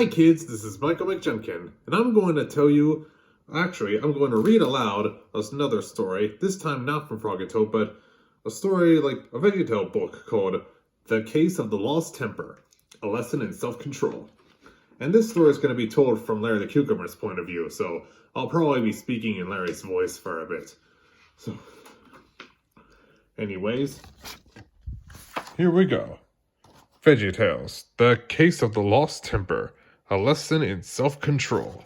Hi kids, this is Michael McJunkin, and I'm going to tell you, I'm going to read aloud another story, this time not from Frogatoad, but a story like a Veggietales book called The Case of the Lost Temper, A Lesson in Self-Control. And this story is going to be told from Larry the Cucumber's point of view, so I'll probably be speaking in Larry's voice for a bit. So, anyways, here we go. Veggietales, The Case of the Lost Temper, A Lesson in Self-Control.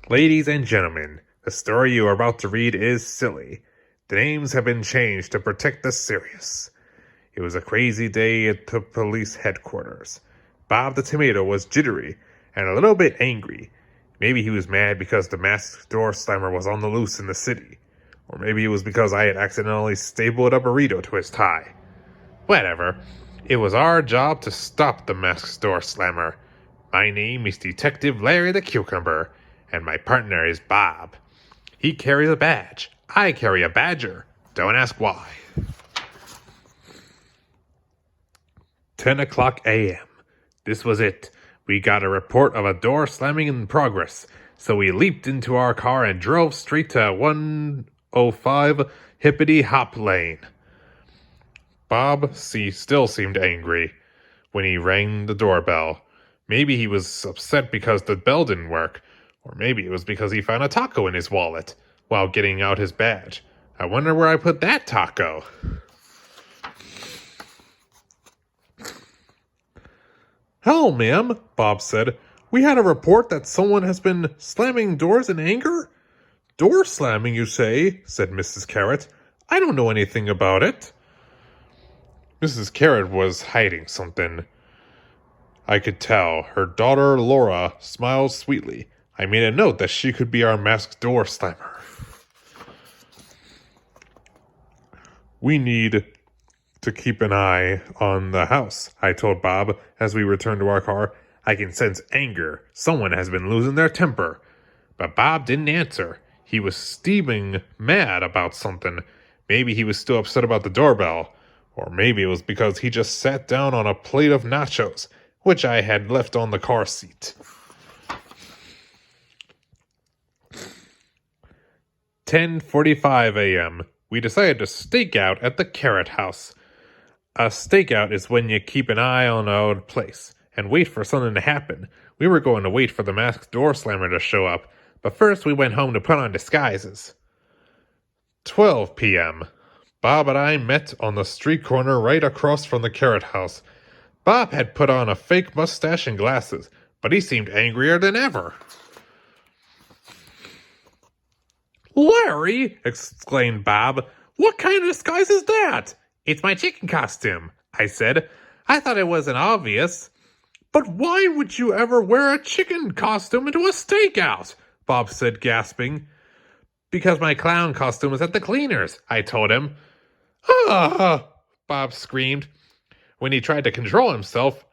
Ladies and gentlemen, the story you are about to read is silly. The names have been changed to protect the serious. It was a crazy day at the police headquarters. Bob the Tomato was jittery and a little bit angry. Maybe he was mad because the masked door slammer was on the loose in the city. Or maybe it was because I had accidentally stapled a burrito to his tie. Whatever. It was our job to stop the masked door slammer. My name is Detective Larry the Cucumber, and my partner is Bob. He carries a badge. I carry a badger. Don't ask why. 10 o'clock a.m. This was it. We got a report of a door slamming in progress, so we leaped into our car and drove straight to 105 Hippity Hop Lane. Bob still seemed angry when he rang the doorbell. Maybe he was upset because the bell didn't work, or maybe it was because he found a taco in his wallet while getting out his badge. I wonder where I put that taco. Hello, ma'am, Bob said. We had a report that someone has been slamming doors in anger? Door slamming, you say, said Mrs. Carrot. I don't know anything about it. Mrs. Carrot was hiding something. I could tell. Her daughter, Laura, smiled sweetly. I made a note that she could be our masked door slammer. We need to keep an eye on the house, I told Bob as we returned to our car. I can sense anger. Someone has been losing their temper. But Bob didn't answer. He was steaming mad about something. Maybe he was still upset about the doorbell. Or maybe it was because he just sat down on a plate of nachos, which I had left on the car seat. 10:45 a.m. We decided to stake out at the Carrot House. A stakeout is when you keep an eye on a place and wait for something to happen. We were going to wait for the masked door slammer to show up, but first we went home to put on disguises. 12 p.m. Bob and I met on the street corner right across from the Carrot House. Bob had put on a fake mustache and glasses, but he seemed angrier than ever. Larry, exclaimed Bob, what kind of disguise is that? It's my chicken costume, I said. I thought it wasn't obvious. But why would you ever wear a chicken costume into a stakeout? Bob said, gasping. Because my clown costume is at the cleaners, I told him. Ah! Bob screamed when he tried to control himself.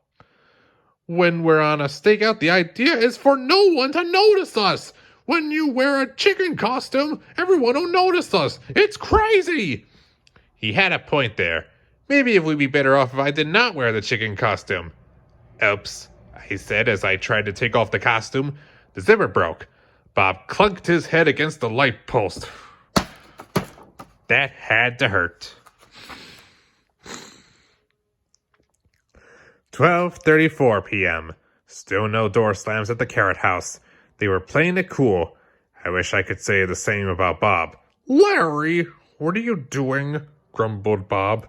When we're on a stakeout, the idea is for no one to notice us. When you wear a chicken costume, everyone will notice us. It's crazy. He had a point there. Maybe it would be better off if I did not wear the chicken costume. Oops, I said as I tried to take off the costume. The zipper broke. Bob clunked his head against the light post. That had to hurt. 12:34 p.m. Still no door slams at the Carrot House. They were playing it cool. I wish I could say the same about Bob. Larry, what are you doing? Grumbled Bob.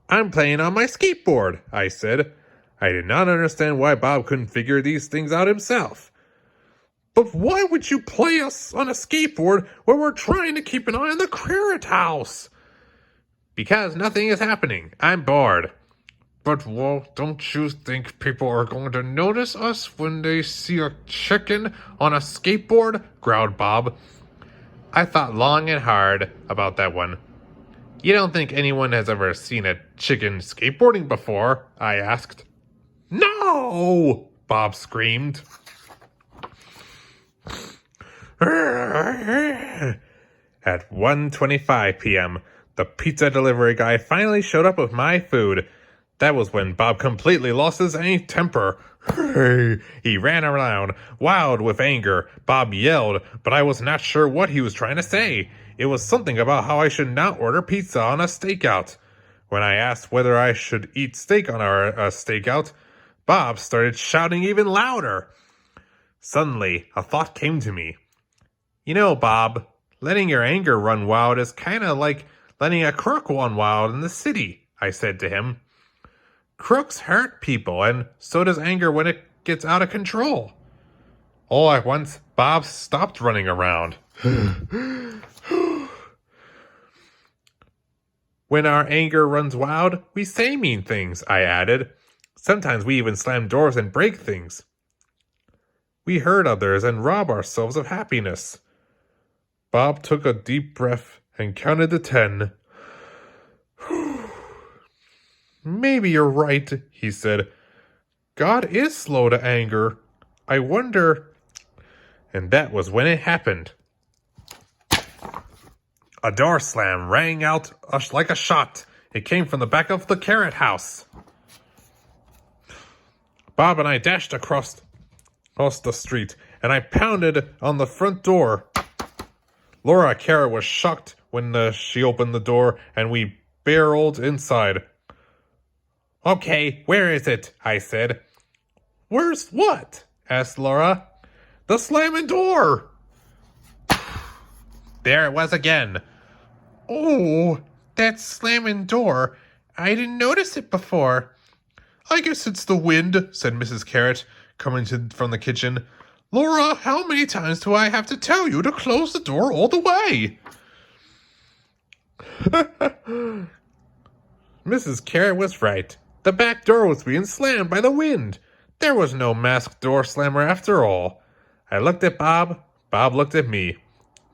I'm playing on my skateboard, I said. I did not understand why Bob couldn't figure these things out himself. But why would you play us on a skateboard when we're trying to keep an eye on the Carrot House? Because nothing is happening. I'm bored. But, well, don't you think people are going to notice us when they see a chicken on a skateboard? Growled Bob. I thought long and hard about that one. You don't think anyone has ever seen a chicken skateboarding before? I asked. No! Bob screamed. At 1:25 p.m., the pizza delivery guy finally showed up with my food. That was when Bob completely lost his temper. He ran around, wild with anger. Bob yelled, but I was not sure what he was trying to say. It was something about how I should not order pizza on a stakeout. When I asked whether I should eat steak on our stakeout, Bob started shouting even louder. Suddenly, a thought came to me. You know, Bob, letting your anger run wild is kind of like letting a crook run wild in the city, I said to him. Crooks hurt people, and so does anger when it gets out of control. All at once, Bob stopped running around. When our anger runs wild, we say mean things, I added. Sometimes we even slam doors and break things. We hurt others and rob ourselves of happiness. Bob took a deep breath and counted to 10. Maybe you're right, he said. God is slow to anger. I wonder... And that was when it happened. A door slam rang out like a shot. It came from the back of the carrot house. Bob and I dashed across the street, and I pounded on the front door. Laura Carrot was shocked when she opened the door, and we barreled inside. Okay, where is it? I said. Where's what? Asked Laura. The slamming door. There it was again. Oh, that slamming door. I didn't notice it before. I guess it's the wind, said Mrs. Carrot, coming from the kitchen. Laura, how many times do I have to tell you to close the door all the way? Mrs. Carrot was right. The back door was being slammed by the wind. There was no masked door slammer after all. I looked at Bob. Bob looked at me.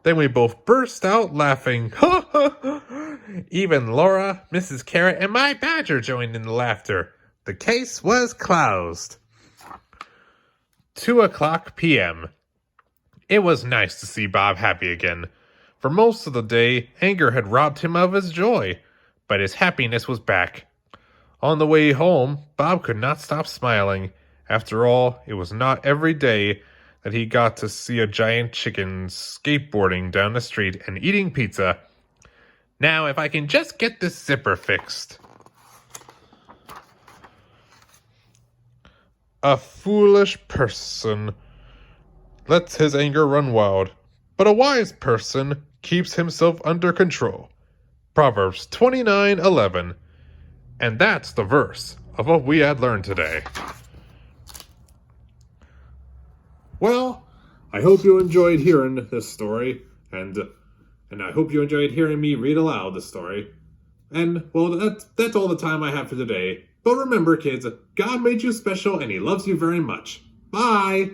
Then we both burst out laughing. Even Laura, Mrs. Carrot, and my badger joined in the laughter. The case was closed. 2:00 p.m. It was nice to see Bob happy again. For most of the day, anger had robbed him of his joy, but his happiness was back. On the way home, Bob could not stop smiling. After all, it was not every day that he got to see a giant chicken skateboarding down the street and eating pizza. Now, if I can just get this zipper fixed. A foolish person lets his anger run wild, but a wise person keeps himself under control. Proverbs 29:11. And that's the verse of what we had learned today. Well, I hope you enjoyed hearing this story, and I hope you enjoyed hearing me read aloud the story. And, well, that's all the time I have for today. But remember, kids, God made you special and He loves you very much. Bye!